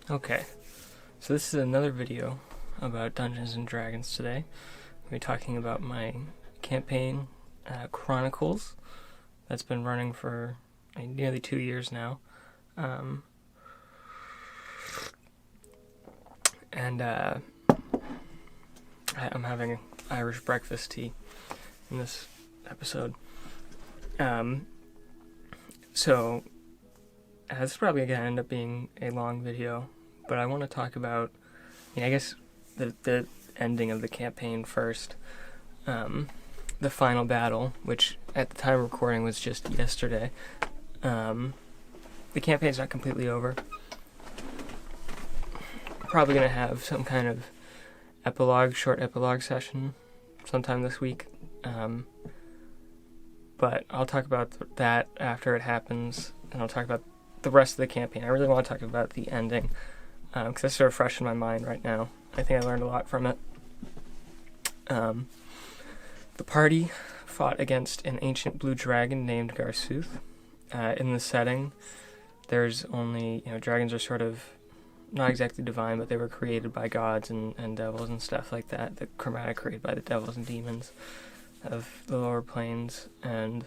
Okay, so this is another video about Dungeons and Dragons today. We're talking about my campaign, ChroNicles, that's been running for nearly 2 years now. I'm having Irish breakfast tea in this episode. So this is probably going to end up being a long video, but I want to talk about, I guess, the ending of the campaign first. The final battle, which at the time of recording was just yesterday. The campaign's not completely over. Probably going to have some kind of short epilogue session sometime this week. But I'll talk about that after it happens, and I'll talk about the rest of the campaign. I really want to talk about the ending, because it's sort of fresh in my mind right now. I think I learned a lot from it. The party fought against an ancient blue dragon named Garsuth. In the setting, there's only, dragons are sort of not exactly divine, but they were created by gods and devils and stuff like that. The chromatic created by the devils and demons of the lower planes, and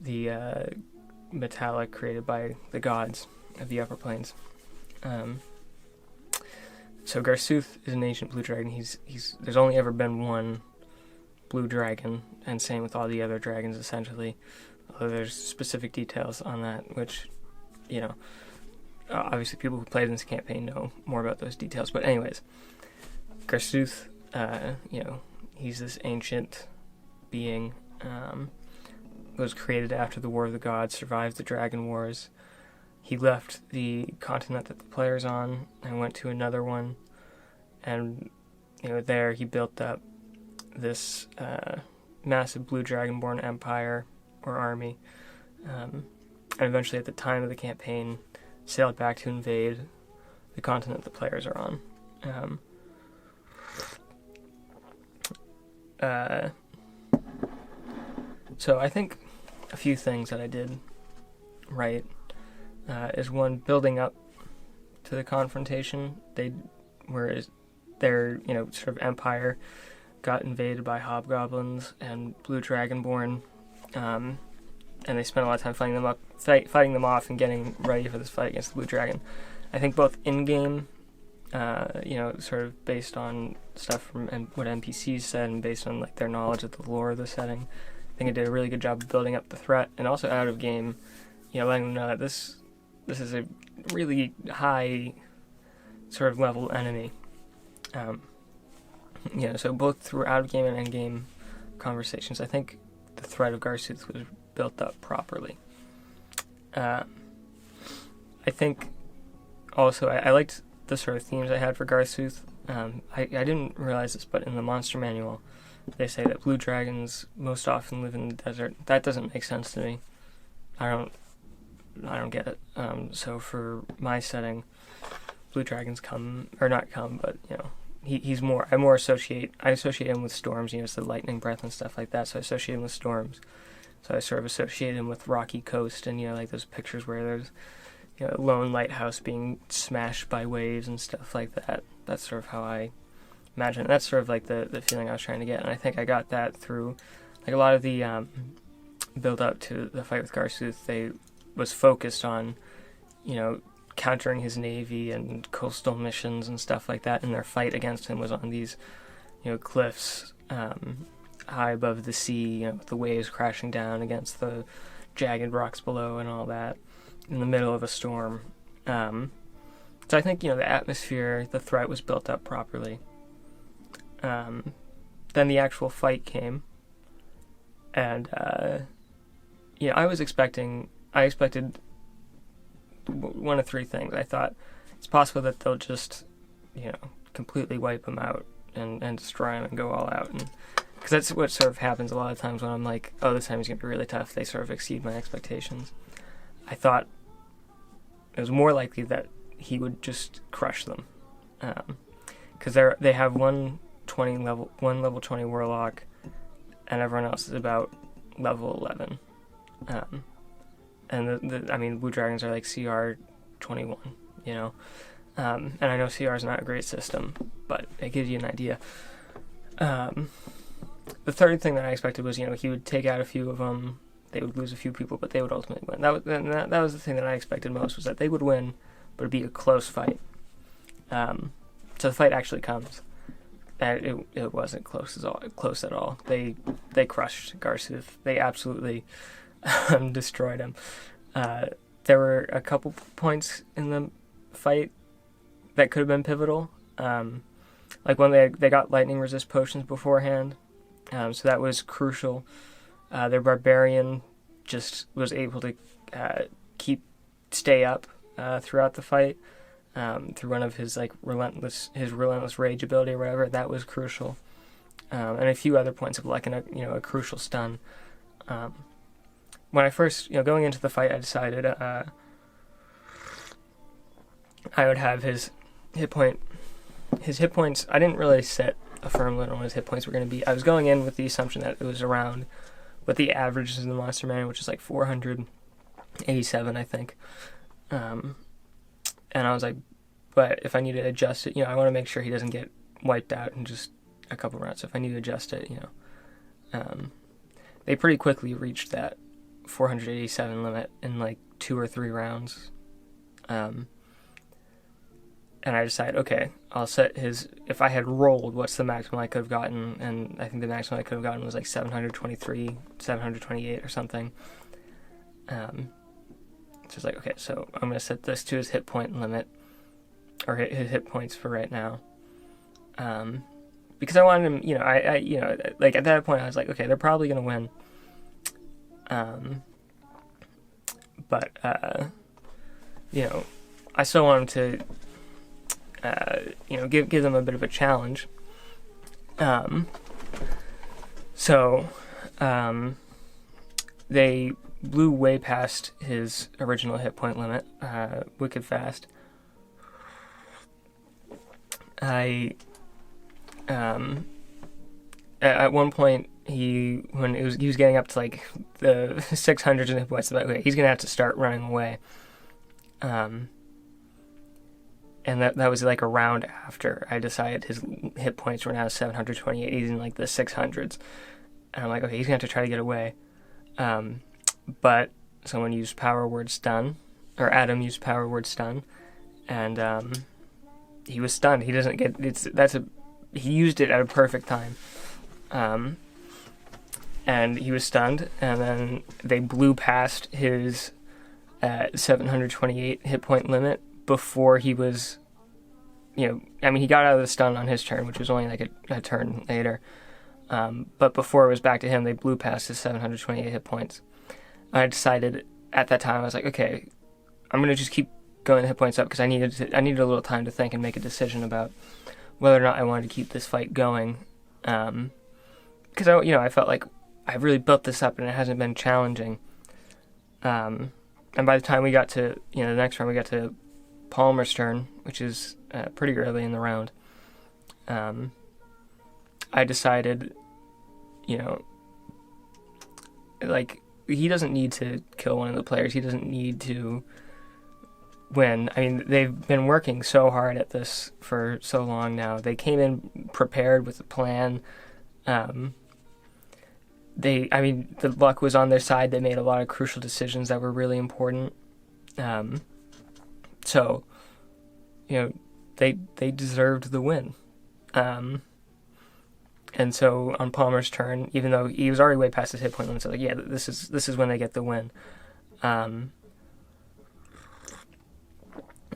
the metallic created by the gods of the upper planes. So Garsuth is an ancient blue dragon. There's only ever been one blue dragon, and same with all the other dragons essentially. Although there's specific details on that, which, obviously people who played in this campaign know more about those details. But anyways, Garsuth, he's this ancient being, was created after the War of the Gods, survived the Dragon Wars. He left the continent that the player's on and went to another one, and there he built up this massive blue dragonborn empire or army, and eventually at the time of the campaign sailed back to invade the continent the players are on. So I think a few things that I did right is one, building up to the confrontation. Their sort of empire got invaded by hobgoblins and blue dragonborn, and they spent a lot of time fighting them off and getting ready for this fight against the blue dragon. I think both in-game, sort of based on stuff from what NPCs said and based on their knowledge of the lore of the setting, I think it did a really good job of building up the threat, and also out of game, letting them know that this is a really high sort of level enemy. So both through out of game and in game conversations, I think the threat of Garsuth was built up properly. I think also I liked the sort of themes I had for Garsuth. I didn't realize this, but in the monster manual, they say that blue dragons most often live in the desert. That doesn't make sense to me. I don't get it. So for my setting, blue dragons I associate him with storms. It's the lightning breath and stuff like that. So I associate him with storms. So I sort of associate him with rocky coast and those pictures where there's a lone lighthouse being smashed by waves and stuff like that. That's sort of how I imagine it. That's sort of the feeling I was trying to get, and I think I got that through a lot of the build up to the fight with Garsuth. They was focused on countering his navy and coastal missions and stuff like that, and their fight against him was on these cliffs high above the sea, with the waves crashing down against the jagged rocks below and all that in the middle of a storm. So I think the atmosphere, the threat was built up properly. Then the actual fight came, and I expected one of three things. I thought it's possible that they'll just completely wipe him out and destroy him and go all out, and because that's what sort of happens a lot of times when I'm like, oh, this time he's gonna be really tough. They sort of exceed my expectations. I thought it was more likely that he would just crush them, because they have one level 20 warlock, and everyone else is about level 11. And blue dragons are CR 21, And I know CR is not a great system, but it gives you an idea. The third thing that I expected was, he would take out a few of them, they would lose a few people, but they would ultimately win. That was the thing that I expected most, was that they would win, but it'd be a close fight. So the fight actually comes, and it wasn't close at all. They crushed Garsuth. They absolutely destroyed him. There were a couple points in the fight that could have been pivotal. Like when they got lightning resist potions beforehand, so that was crucial. Their barbarian just was able to stay up throughout the fight through one of his relentless rage ability or whatever. That was crucial, and a few other points of a crucial stun. When I first going into the fight, I decided I would have his hit points. I didn't really set a firm limit on what his hit points were going to be. I was going in with the assumption that it was around what the average is in the Monster Manual, which is 487, I think. And I was like, but if I need to adjust it, I want to make sure he doesn't get wiped out in just a couple rounds. So if I need to adjust it, they pretty quickly reached that 487 limit in 2 or 3 rounds. And I decided, okay, I'll set if I had rolled, what's the maximum I could have gotten? And I think the maximum I could have gotten was 723, 728 or something. So it's okay, so I'm going to set this to his hit point limit, or his hit points for right now. Because I wanted him, at that point I was like, okay, they're probably going to win. But I still want him to, give them a bit of a challenge. They blew way past his original hit point limit, wicked fast. At one point, he was getting up to the 600s in hit points, okay, he's gonna have to start running away. And that was a round after I decided his hit points were now 728. He's in the 600s. And I'm like, okay, he's going to have to try to get away. But someone used power word stun, or Adam used power word stun, and he was stunned. He doesn't get he used it at a perfect time. And he was stunned, and then they blew past his 728 hit point limit before he was, he got out of the stun on his turn, which was only a turn later. But before it was back to him, they blew past his 728 hit points. I decided at that time, I was like, okay, I'm going to just keep going hit points up because I needed a little time to think and make a decision about whether or not I wanted to keep this fight going. Because I felt like I've really built this up and it hasn't been challenging. And by the time we got to, the next round, we got to Palmer's turn, which is pretty early in the round. I decided, he doesn't need to kill one of the players. He doesn't need to win. I mean, they've been working so hard at this for so long now. They came in prepared with a plan. The luck was on their side. They made a lot of crucial decisions that were really important. So, they deserved the win. And so on Palmer's turn, even though he was already way past his hit point limit, so this is when they get the win. I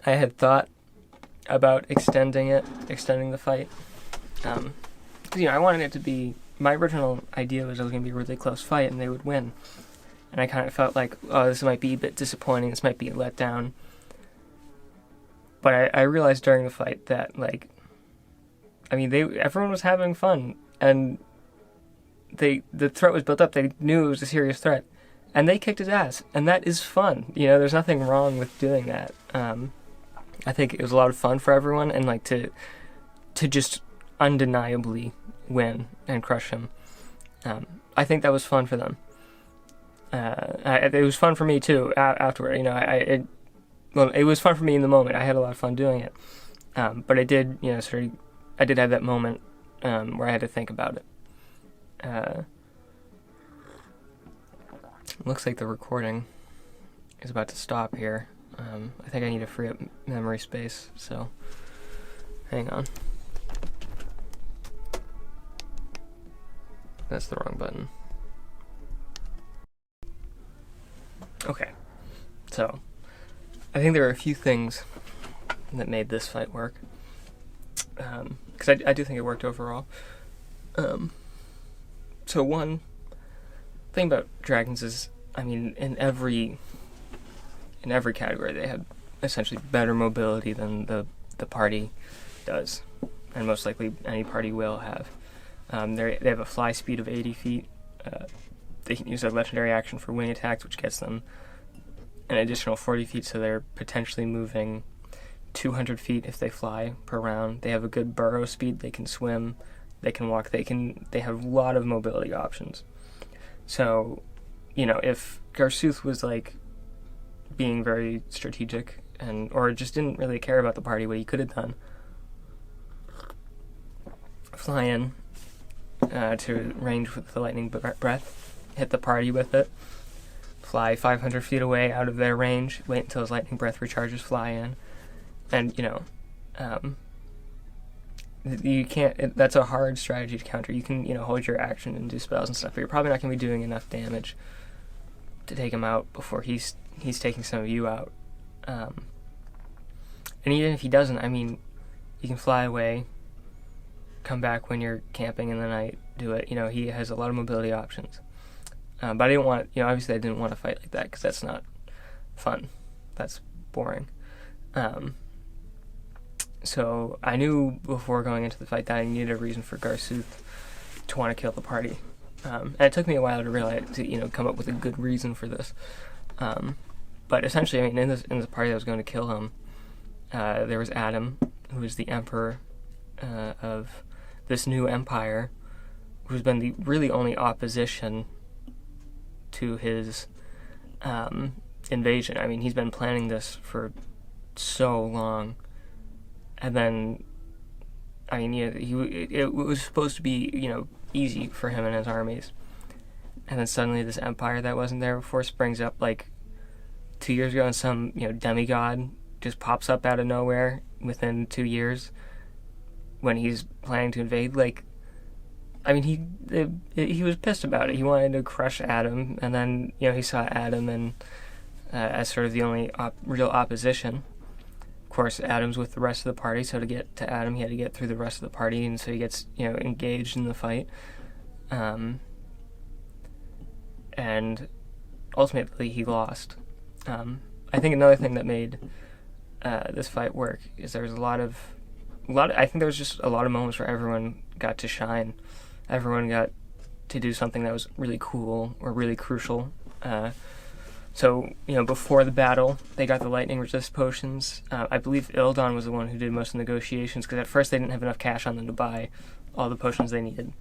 had thought about extending the fight. I wanted it to be, my original idea was it was going to be a really close fight and they would win. And I kind of felt like, oh, this might be a bit disappointing, this might be a letdown. But I realized during the fight that, everyone was having fun, and the threat was built up. They knew it was a serious threat, and they kicked his ass, and that is fun. There's nothing wrong with doing that. I think it was a lot of fun for everyone, and to just undeniably win and crush him. I think that was fun for them. It was fun for me too. Afterward, well, it was fun for me in the moment. I had a lot of fun doing it. But I did, I did have that moment where I had to think about it. Looks like the recording is about to stop here. I think I need to free up memory space, so hang on. That's the wrong button. Okay, so I think there are a few things that made this fight work, because I do think it worked overall. So one thing about dragons is, I mean, in every category, they have essentially better mobility than the party does, and most likely any party will have. They have a fly speed of 80 feet. They can use their legendary action for wing attacks, which gets them an additional 40 feet, so they're potentially moving 200 feet if they fly per round. They have a good burrow speed. They can swim. They can walk. They have a lot of mobility options. So, if Garsuth was like being very strategic or just didn't really care about the party, what he could have done, fly in to range with the lightning breath, hit the party with it, fly 500 feet away out of their range, wait until his lightning breath recharges, fly in, and you can't. That's a hard strategy to counter. You can hold your action and do spells and stuff, but you're probably not going to be doing enough damage to take him out before he's taking some of you out. And even if he doesn't, I mean, you can fly away, come back when you're camping in the night, do it. He has a lot of mobility options. But I didn't want, obviously I didn't want to fight like that because that's not fun. That's boring. So I knew before going into the fight that I needed a reason for Garsuth to want to kill the party. And it took me a while to realize, to come up with a good reason for this. But essentially, I mean, in this party that was going to kill him, there was Adam, who is the emperor of this new empire, who's been the really only opposition to his invasion. I mean, he's been planning this for so long. And then, I mean, it was supposed to be, easy for him and his armies. And then suddenly this empire that wasn't there before springs up like 2 years ago, and some, demigod just pops up out of nowhere within 2 years when he's planning to invade. Like, I mean, he was pissed about it. He wanted to crush Adam, and then, he saw Adam and as sort of the only real opposition. Of course, Adam's with the rest of the party, so to get to Adam, he had to get through the rest of the party, and so he gets, engaged in the fight. And ultimately, he lost. I think another thing that made this fight work is there was I think there was just a lot of moments where everyone got to shine. Everyone got to do something that was really cool or really crucial. So, before the battle, they got the lightning resist potions. I believe Ildon was the one who did most of the negotiations, because at first they didn't have enough cash on them to buy all the potions they needed.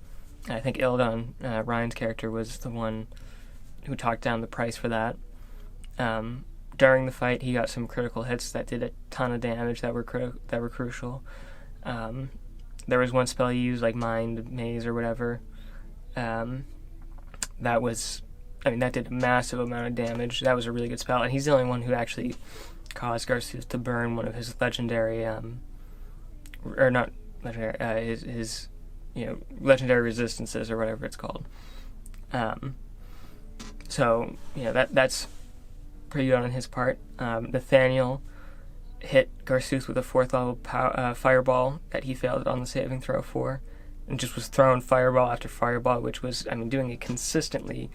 And I think Ildon, Ryan's character, was the one who talked down the price for that. During the fight, he got some critical hits that did a ton of damage that were crucial. There was one spell he used, like Mind Maze or whatever. That did a massive amount of damage. That was a really good spell, and he's the only one who actually caused Garsuth to burn one of his legendary, or not legendary, his legendary resistances or whatever it's called. So that's pretty good on his part. Nathaniel hit Garsuth with a 4th level fireball that he failed on the saving throw for, and just was throwing fireball after fireball, which was, doing a consistently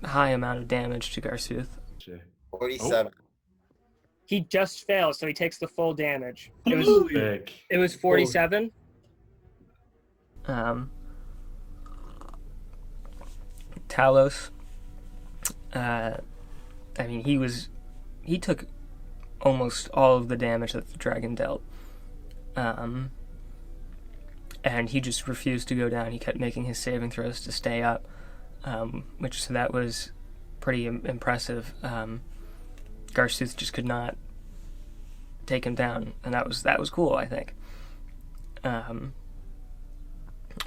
high amount of damage to Garsuth. 47. He just failed, so he takes the full damage. It was 47. Talos. He took almost all of the damage that the dragon dealt. And he just refused to go down. He kept making his saving throws to stay up. So that was pretty impressive. Garsuth just could not take him down, and that was cool, I think.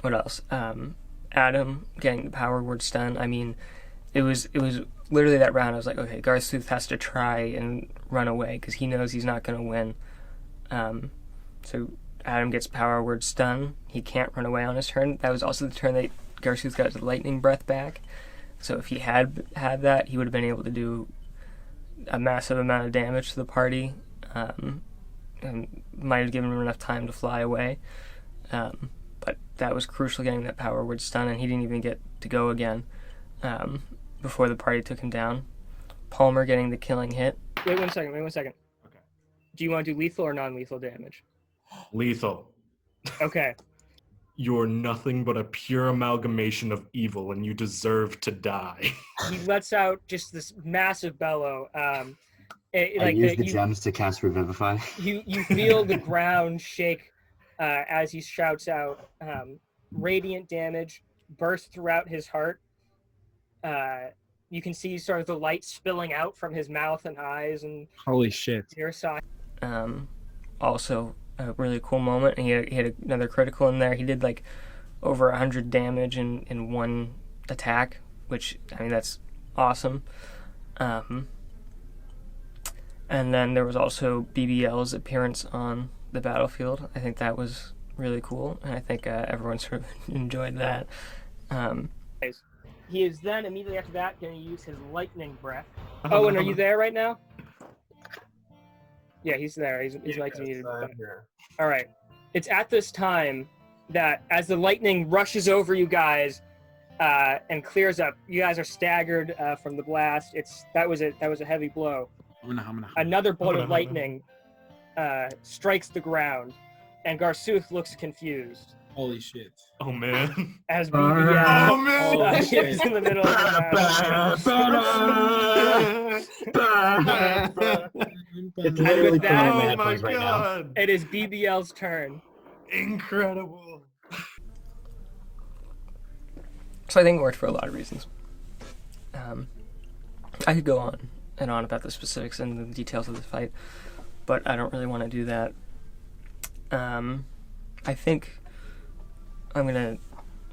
What else? Adam getting the power word stun. I mean, it was literally that round. I was like, okay, Garsuth has to try and run away because he knows he's not going to win. So Adam gets power word stun. He can't run away on his turn. That was also the turn that Garsuth got the lightning breath back. So if he had that, he would have been able to do a massive amount of damage to the party, and might have given him enough time to fly away. But that was crucial, getting that power word stun, and he didn't even get to go again before the party took him down. Palmer getting the killing hit. Wait one second. Okay. Do you want to do lethal or non-lethal damage? Lethal. Okay. You're nothing but a pure amalgamation of evil, and you deserve to die. He lets out just this massive bellow. I use the gems to cast Revivify. You feel the ground shake as he shouts out. Radiant damage bursts throughout his heart. You can see sort of the light spilling out from his mouth and eyes and holy shit. Ear side. Also a really cool moment. He had another critical in there. He did like over 100 damage in one attack, which, I mean, that's awesome. And then there was also BBL's appearance on the battlefield. I think that was really cool, and I think everyone sort of enjoyed that. He is then immediately after that going to use his lightning breath. Oh, and are you there right now? Yeah, he's there. He's like muted. All right. It's at this time that as the lightning rushes over you guys and clears up, you guys are staggered from the blast. That was a heavy blow. Another bolt of lightning strikes the ground, and Garsuth looks confused. Holy shit. Oh, man. As BBL oh, man. gets in the middle of the It's literally that, putting Oh, my my headphones right now. God. it is BBL's turn. Incredible. So I think it worked for a lot of reasons. I could go on and on about the specifics and the details of the fight, but I don't really want to do that. I think I'm going to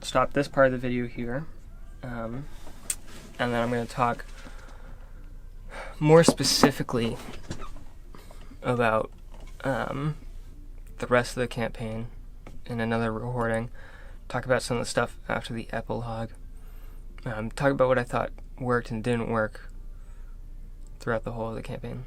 stop this part of the video here, and then I'm going to talk more specifically about the rest of the campaign in another recording, talk about some of the stuff after the epilogue, talk about what I thought worked and didn't work throughout the whole of the campaign.